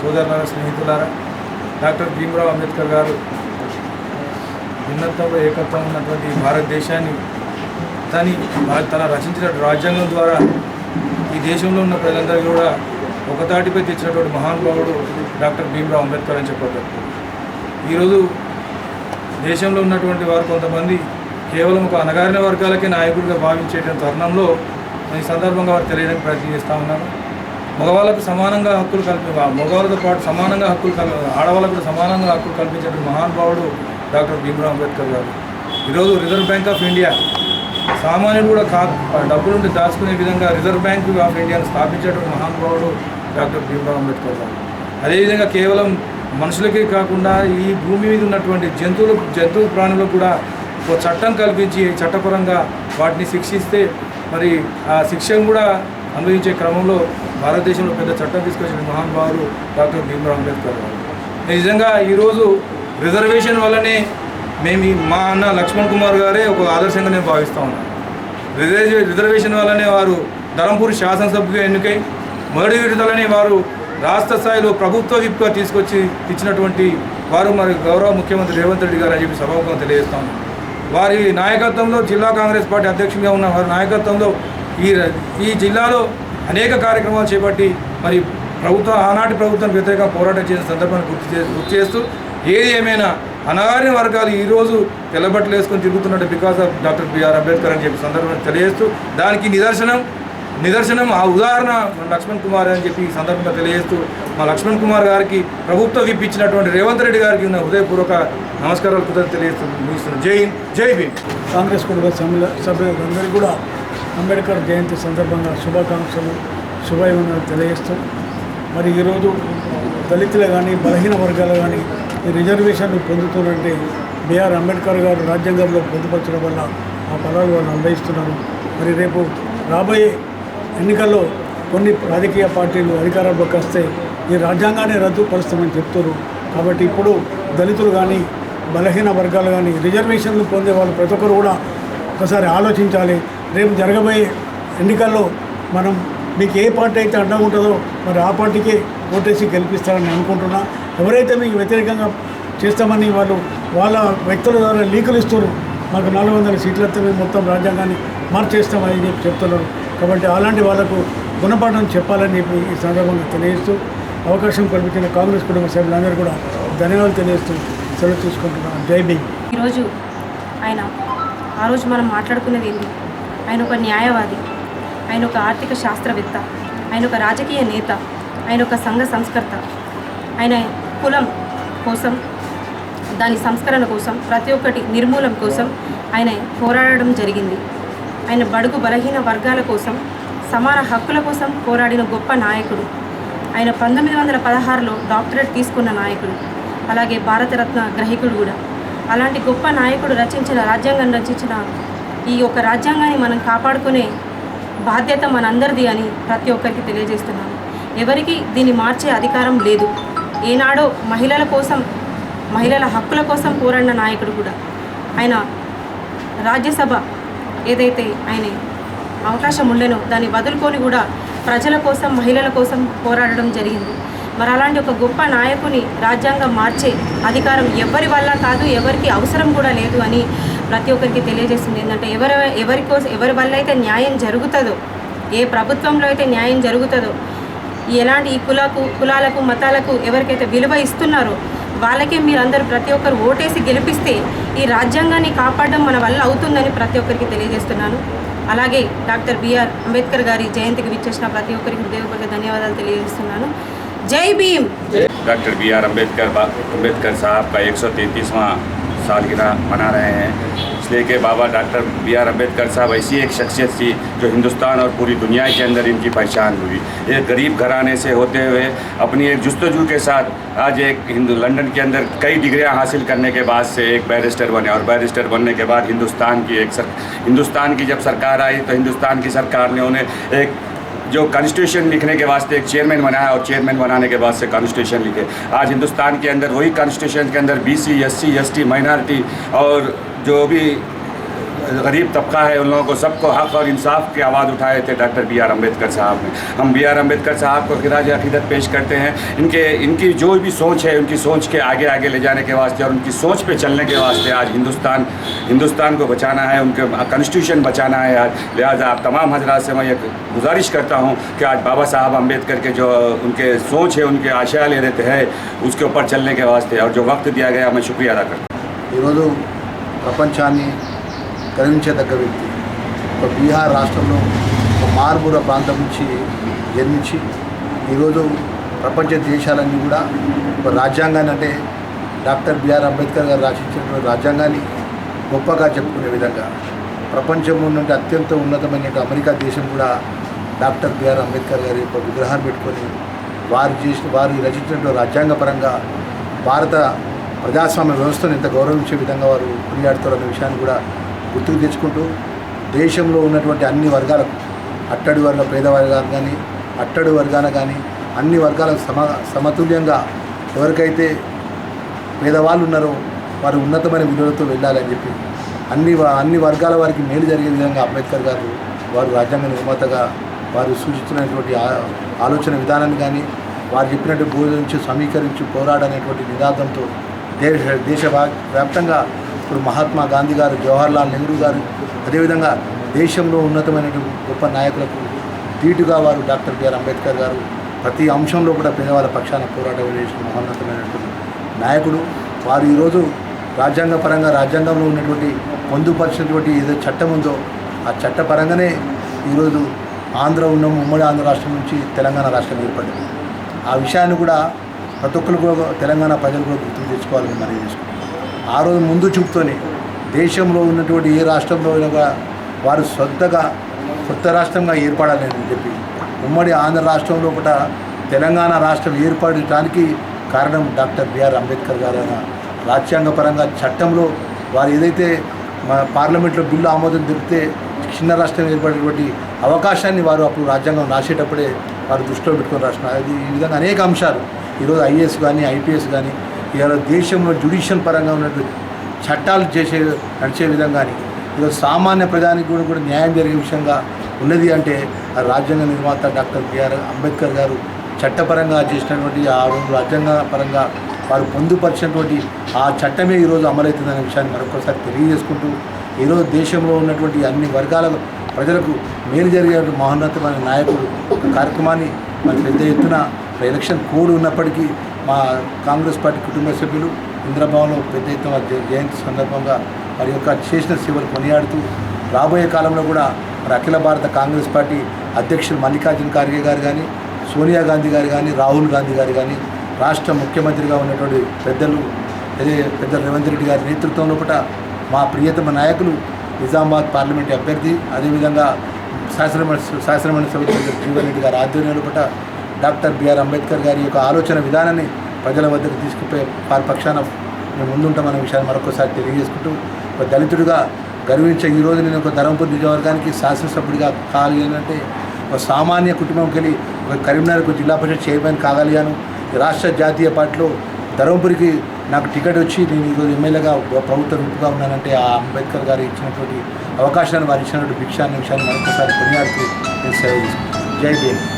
సోదరులారా, స్నేహితులారా, డాక్టర్ భీమ్రావ్ అంబేద్కర్ గారు భిన్నత్వంలో ఏకత్వం ఉన్నటువంటి భారతదేశాన్ని తన రచించిన రాజ్యాంగం ద్వారా ఈ దేశంలో ఉన్న ప్రజలందరికీ కూడా ఒకతాటిపై తెచ్చినటువంటి మహానుభావుడు డాక్టర్ భీమ్రావ్ అంబేద్కర్ అని చెప్పగలరు. ఈరోజు దేశంలో ఉన్నటువంటి వారు కొంతమంది కేవలం ఒక అణగారిన వర్గాలకే నాయకుడిగా భావించేటువంటి తరుణంలో ఈ సందర్భంగా వారు తెలియడానికి ప్రయత్నం చేస్తూ ఉన్నారు. మగవాళ్ళకు సమానంగా హక్కులు మగవాళ్ళతో పాటు సమానంగా ఆడవాళ్ళకు కూడా సమానంగా హక్కులు కల్పించే మహానుభావుడు డాక్టర్ భీమ్రావ్ అంబేద్కర్ గారు. ఈరోజు రిజర్వ్ బ్యాంక్ ఆఫ్ ఇండియా సామాన్యుడు కూడా డబ్బులుండి దాచుకునే విధంగా రిజర్వ్ బ్యాంక్ ఆఫ్ ఇండియాను స్థాపించేటువంటి మహానుభావుడు డాక్టర్ భీమ్రావ్ అంబేద్కర్ గారు. అదేవిధంగా కేవలం మనుషులకే కాకుండా ఈ భూమి మీద ఉన్నటువంటి జంతువు ప్రాణులకు కూడా ఒక చట్టం కల్పించి చట్టపరంగా వాటిని శిక్షిస్తే మరి ఆ శిక్షను కూడా అనుభవించే క్రమంలో భారతదేశంలో పెద్ద చట్టం తీసుకొచ్చిన మహానుభావుడు డాక్టర్ భీమ్రావ్ అంబేద్కర్ గారు. నిజంగా ఈరోజు రిజర్వేషన్ వల్లనే మా అన్న లక్ష్మణ్ కుమార్ గారే ఒక ఆదర్శంగా నేను భావిస్తూ ఉన్నాను. రిజర్వేషన్ వల్లనే వారు ధరంపూర్ శాసనసభ్యుగా ఎన్నికై మొదటి విడతలనే వారు రాష్ట్ర స్థాయిలో ప్రభుత్వ విప్గా తీసుకొచ్చి ఇచ్చినటువంటి వారు మరి గౌరవ ముఖ్యమంత్రి రేవంత్ రెడ్డి గారు అని చెప్పి సభాముఖంగా తెలియజేస్తాము. వారి నాయకత్వంలో జిల్లా కాంగ్రెస్ పార్టీ అధ్యక్షుడిగా ఉన్న వారి నాయకత్వంలో ఈ జిల్లాలో అనేక కార్యక్రమాలు చేపట్టి మరి ఆనాటి ప్రభుత్వం వ్యతిరేకంగా పోరాటం చేసిన సందర్భాన్ని గుర్తు చేస్తూ ఏది ఏమైనా అణగారిన వర్గాలు ఈరోజు తెల్లబట్టలు వేసుకొని తిరుగుతున్నట్టు because of doctor B R Ambedkar అని చెప్పి సందర్భాన్ని తెలియజేస్తూ దానికి నిదర్శనం ఆ ఉదాహరణ లక్ష్మణ్ కుమార్ అని చెప్పి ఈ సందర్భంగా తెలియజేస్తూ మా లక్ష్మణ్ కుమార్ గారికి ప్రభుత్వం ఇప్పించినటువంటి రేవంత్ రెడ్డి గారికి ఉన్న హృదయపూర్వక నమస్కారాలు కృతజ్ఞతలు తెలియజేస్తున్నాను. జై హింద్, జై భీమ్. కాంగ్రెస్ కుటుంబ సభ్యులందరికీ కూడా అంబేద్కర్ జయంతి సందర్భంగా శుభాకాంక్షలు శుభాభివందనాలు తెలియజేస్తూ మరి ఈరోజు దళితులు కానీ బలహీన వర్గాలు కానీ ఈ రిజర్వేషన్లు పొందుతున్నట్టే బిఆర్ అంబేద్కర్ గారు రాజ్యాంగంలో పొందుపరచడం వల్ల ఆ ఫలాలు వాళ్ళు అనుభవిస్తున్నారు. మరి రేపు రాబోయే ఎన్నికల్లో కొన్ని రాజకీయ పార్టీలు అధికారంలోకి వస్తే ఈ రాజ్యాంగాన్ని రద్దుపరుస్తామని చెప్తున్నారు. కాబట్టి ఇప్పుడు దళితులు కానీ బలహీన వర్గాలు కానీ రిజర్వేషన్లు పొందే వాళ్ళు ప్రతి ఒక్కరు కూడా ఒకసారి ఆలోచించాలి. రేపు జరగబోయే ఎన్నికల్లో మనం మీకు ఏ పార్టీ అయితే అండగా ఉంటుందో మరి ఆ పార్టీకే ఓటేసి గెలిపిస్తారని అనుకుంటున్నా. ఎవరైతే మీకు వ్యతిరేకంగా చేస్తామని వాళ్ళ వ్యక్తుల ద్వారా లీకులు ఇస్తున్నారు, మాకు 400 సీట్లు వస్తే మేము మొత్తం రాజ్యాంగాన్ని మార్చేస్తామని చెప్పి చెప్తున్నారు. కాబట్టి అలాంటి వాళ్ళకు గుణపాఠం చెప్పాలని చెప్పి ఈ సందర్భంగా తెలియజేస్తూ అవకాశం కల్పించిన కాంగ్రెస్ కుటుంబ సభ్యులందరూ కూడా ధన్యవాదాలు తెలియజేస్తూ సెలవు తీసుకుంటున్నాను. జై భీమ్. ఈరోజు ఆ రోజు మనం మాట్లాడుకునేది ఏంటి? ఆయన ఒక న్యాయవాది, ఆయన ఒక ఆర్థిక శాస్త్రవేత్త, ఆయన ఒక రాజకీయ నేత, ఆయన ఒక సంఘ సంస్కర్త. ఆయన కులం కోసం, దాని సంస్కరణ కోసం, ప్రతి ఒక్కటి నిర్మూలన కోసం ఆయన పోరాడడం జరిగింది. ఆయన బడుగు బలహీన వర్గాల కోసం, సమాన హక్కుల కోసం పోరాడిన గొప్ప నాయకుడు. ఆయన 1916లో డాక్టరేట్ తీసుకున్న నాయకుడు, అలాగే భారతరత్న గ్రహీకుడు కూడా. అలాంటి గొప్ప నాయకుడు రాజ్యాంగాన్ని రచించిన ఈ యొక్క రాజ్యాంగాన్ని మనం కాపాడుకునే బాధ్యత మనందరిది అని ప్రతి ఒక్కరికి తెలియజేస్తున్నాను. ఎవరికి దీన్ని మార్చే అధికారం లేదు. ఏనాడో మహిళల కోసం, మహిళల హక్కుల కోసం పోరాడిన నాయకుడు కూడా. ఆయన రాజ్యసభ ఏదైతే ఆయన అవకాశం ఉండేనో దాన్ని వదులుకొని కూడా ప్రజల కోసం, మహిళల కోసం పోరాడడం జరిగింది. మరి అలాంటి ఒక గొప్ప నాయకుని రాజ్యాంగం మార్చే అధికారం ఎవరి వల్ల కాదు, ఎవరికి అవసరం కూడా లేదు అని ప్రతి ఒక్కరికి తెలియజేస్తుంది. ఏంటంటే ఎవరి వల్ల అయితే న్యాయం జరుగుతుందో ఏ ప్రభుత్వంలో అయితే న్యాయం జరుగుతుందో, ఎలాంటి ఈ కులాలకు మతాలకు ఎవరికైతే విలువ ఇస్తున్నారో వాళ్ళకే మీరందరూ ప్రతి ఒక్కరు ఓటేసి గెలిపిస్తే ఈ రాజ్యాంగాన్ని కాపాడడం మన వల్ల అవుతుందని ప్రతి ఒక్కరికి తెలియజేస్తున్నాను. అలాగే డాక్టర్ బిఆర్ అంబేద్కర్ గారి జయంతికి విచ్చేసిన ప్రతి ఒక్కరికి హృదయపూర్వక ధన్యవాదాలు తెలియజేస్తున్నాను. జై భీమ్. Doctor B.R. अम्बेडकर साहब का 133वां सालगिरह मना रहे हैं, इसलिए कि बाबा डॉक्टर B.R. अम्बेडकर साहब ऐसी एक शख्सियत थी जो हिंदुस्तान और पूरी दुनिया के अंदर इनकी पहचान हुई। एक गरीब घराने से होते हुए अपनी एक जुस्तजू के साथ आज एक लंदन के अंदर कई डिग्रियां हासिल करने के बाद से एक बैरिस्टर बने, और बैरिस्टर बनने के बाद हिंदुस्तान की जब सरकार आई तो हिंदुस्तान की सरकार ने उन्हें एक जो कॉन्स्टिट्यूशन लिखने के वास्ते एक चेयरमैन बनाया, और चेयरमैन बनाने के बाद से कॉन्स्टिट्यूशन लिखे। आज हिंदुस्तान के अंदर वही कॉन्स्टिट्यूशन के अंदर BC, SC, ST, माइनॉरिटी और जो भी गरीब तबका है उन लोगों को सबको हक़ और इंसाफ की आवाज़ उठाए थे डॉक्टर B.R. अम्बेडकर साहब ने। हम B.R. अम्बेडकर साहब को खिराज अक़ीदत पेश करते हैं। इनकी जो भी सोच है, उनकी सोच के आगे ले जाने के वास्ते और उनकी सोच पे चलने के वास्ते आज हिंदुस्तान को बचाना है, उनके कॉन्स्टिट्यूशन बचाना है। आज लिहाजा आप तमाम हजरात से मैं ये गुजारिश करता हूँ कि आज बाबा साहब अम्बेडकर के जो उनके सोच है, उनके आशय ले रहते हैं, उसके ऊपर चलने के वास्ते और जो वक्त दिया गया मैं शुक्रिया अदा करता हूँ। ప్రపంచాన్ని గర్వించదగ్గ వ్యక్తి. ఒక బీహార్ రాష్ట్రంలో ఒక మారుమూల ప్రాంతం నుంచి జన్మించి ఈరోజు ప్రపంచ దేశాలన్నీ కూడా ఒక రాజ్యాంగాన్ని, అంటే డాక్టర్ B.R. అంబేద్కర్ గారు రచించినటువంటి రాజ్యాంగాన్ని గొప్పగా చెప్పుకునే విధంగా ప్రపంచంలో ఉన్న అత్యంత ఉన్నతమైన అమెరికా దేశం కూడా డాక్టర్ B.R. అంబేద్కర్ గారి యొక్క విగ్రహాన్ని పెట్టుకొని వారు రచించినటువంటి రాజ్యాంగపరంగా భారత ప్రజాస్వామ్య వ్యవస్థను ఎంత గౌరవించే విధంగా వారు కొనియాడుతారన్న విషయాన్ని కూడా గుర్తుకు తెచ్చుకుంటూ దేశంలో ఉన్నటువంటి అన్ని వర్గాలకు, అట్టడి వర్గ పేద వర్గాలు కానీ అట్టడి వర్గాన కానీ అన్ని వర్గాలకు సమతుల్యంగా ఎవరికైతే పేదవాళ్ళు ఉన్నారో వారు ఉన్నతమైన విలువలతో వెళ్ళాలని చెప్పి అన్ని వర్గాల వారికి మేలు జరిగే విధంగా అంబేద్కర్ గారు వారు రాజ్యాంగ నిర్మాతగా వారు సూచించినటువంటి ఆలోచన విధానాన్ని కానీ వారు చెప్పినట్టు బోధించి సమీకరించి పోరాడనేటువంటి నినాదంతో దేశవ్యాప్తంగా ఇప్పుడు మహాత్మా గాంధీ గారు, జవహర్లాల్ నెహ్రూ గారు, అదేవిధంగా దేశంలో ఉన్నతమైనటువంటి గొప్ప నాయకులకు ధీటుగా వారు డాక్టర్ B.R. అంబేద్కర్ గారు ప్రతి అంశంలో కూడా పేదవాళ్ళ పక్షాన పోరాటం చేసిన మహోన్నతమైనటువంటి నాయకుడు. వారు ఈరోజు రాజ్యాంగంలో ఉన్నటువంటి పొందుపరిచినటువంటి ఏదో చట్టం ఉందో ఆ చట్టపరంగానే ఈరోజు ఉమ్మడి ఆంధ్ర రాష్ట్రం నుంచి తెలంగాణ రాష్ట్రం ఏర్పడింది. ఆ విషయాన్ని కూడా ప్రతి ఒక్కరు కూడా తెలంగాణ ప్రజలు కూడా గుర్తు తెచ్చుకోవాలని మనం చేసుకుంటాం. ఆ రోజు ముందు చూపుతోనే దేశంలో ఉన్నటువంటి ఏ రాష్ట్రంలో కూడా వారు సొంతగా కొత్త రాష్ట్రంగా ఏర్పడాలని చెప్పి ఉమ్మడి ఆంధ్ర రాష్ట్రంలో కూడా తెలంగాణ రాష్ట్రం ఏర్పడటానికి కారణం డాక్టర్ B.R. అంబేద్కర్ గారు. రాజ్యాంగపరంగా చట్టంలో వారు ఏదైతే పార్లమెంట్లో బిల్లు ఆమోదం తెలిపితే చిన్న రాష్ట్రం ఏర్పడేటువంటి అవకాశాన్ని వారు అప్పుడు రాజ్యాంగం రాసేటప్పుడే వారు దృష్టిలో పెట్టుకొని రాసిన ఈ విధంగా అనేక అంశాలు ఈరోజు IAS కానీ IPS కానీ ఇవాళ దేశంలో జ్యుడిషియల్ పరంగా ఉన్నటువంటి చట్టాలు నడిచే విధంగాని ఈరోజు సామాన్య ప్రజానికి కూడా న్యాయం జరిగే విషయంగా ఉన్నది అంటే ఆ రాజ్యాంగ నిర్మాత డాక్టర్ B.R. అంబేద్కర్ గారు చట్టపరంగా చేసినటువంటి ఆ రాజ్యాంగ పరంగా వారు పొందుపరిచినటువంటి ఆ చట్టమే ఈరోజు అమలవుతుందనే విషయాన్ని మరొకసారి తెలియజేసుకుంటూ ఈరోజు దేశంలో ఉన్నటువంటి అన్ని వర్గాల ప్రజలకు మేలు జరిగే మహోన్నతమైన నాయకుడు కార్యక్రమాన్ని మరి పెద్ద ఎత్తున ఎలక్షన్ కోడ్ ఉన్నప్పటికీ మా కాంగ్రెస్ పార్టీ కుటుంబ సభ్యులు ఇంద్రభవన్లో పెద్ద ఎత్తున జయంతి సందర్భంగా వారి యొక్క చేసిన సేవలు కొనియాడుతూ రాబోయే కాలంలో కూడా మరి అఖిల భారత కాంగ్రెస్ పార్టీ అధ్యక్షులు మల్లికార్జున ఖార్గే గారు కానీ, సోనియా గాంధీ గారు కానీ, రాహుల్ గాంధీ గారు కానీ, రాష్ట్ర ముఖ్యమంత్రిగా ఉన్నటువంటి పెద్ద రేవంత్ రెడ్డి గారి నేతృత్వంలో మా ప్రియతమ నాయకులు నిజామాబాద్ పార్లమెంటు అభ్యర్థి, అదేవిధంగా శాసనమండలి సభ్యులు జీవన్ రెడ్డి గారి ఆధ్వర్యంలో డాక్టర్ B.R. అంబేద్కర్ గారి యొక్క ఆలోచన విధానాన్ని ప్రజల వద్దకు తీసుకుపోయే వారి పక్షాన మేము ముందుంటామన్న విషయాన్ని మరొకసారి తెలియజేసుకుంటూ ఒక దళితుడిగా గర్వించే ఈరోజు నేను ఒక ధర్మపురి నియోజకవర్గానికి శాసనసభ్యుడిగా కావాలి అంటే ఒక సామాన్య కుటుంబంకి వెళ్ళి ఒక కరీంనగర్కు జిల్లా పరిషత్ చైర్మన్ కాగలిగాను. రాష్ట్ర జాతీయ పార్టీలో ధర్మపురికి నాకు టికెట్ వచ్చి నేను ఈరోజు ఎమ్మెల్యేగా ప్రభుత్వ రూపుగా ఉన్నానంటే ఆ అంబేద్కర్ గారు ఇచ్చినటువంటి అవకాశాన్ని, వారు ఇచ్చినటువంటి భిక్షాన్ని విషయాన్ని మరొకసారి కొనియాడుతూ నేను సేవ చేసుకుంటాను. జై భీమ్.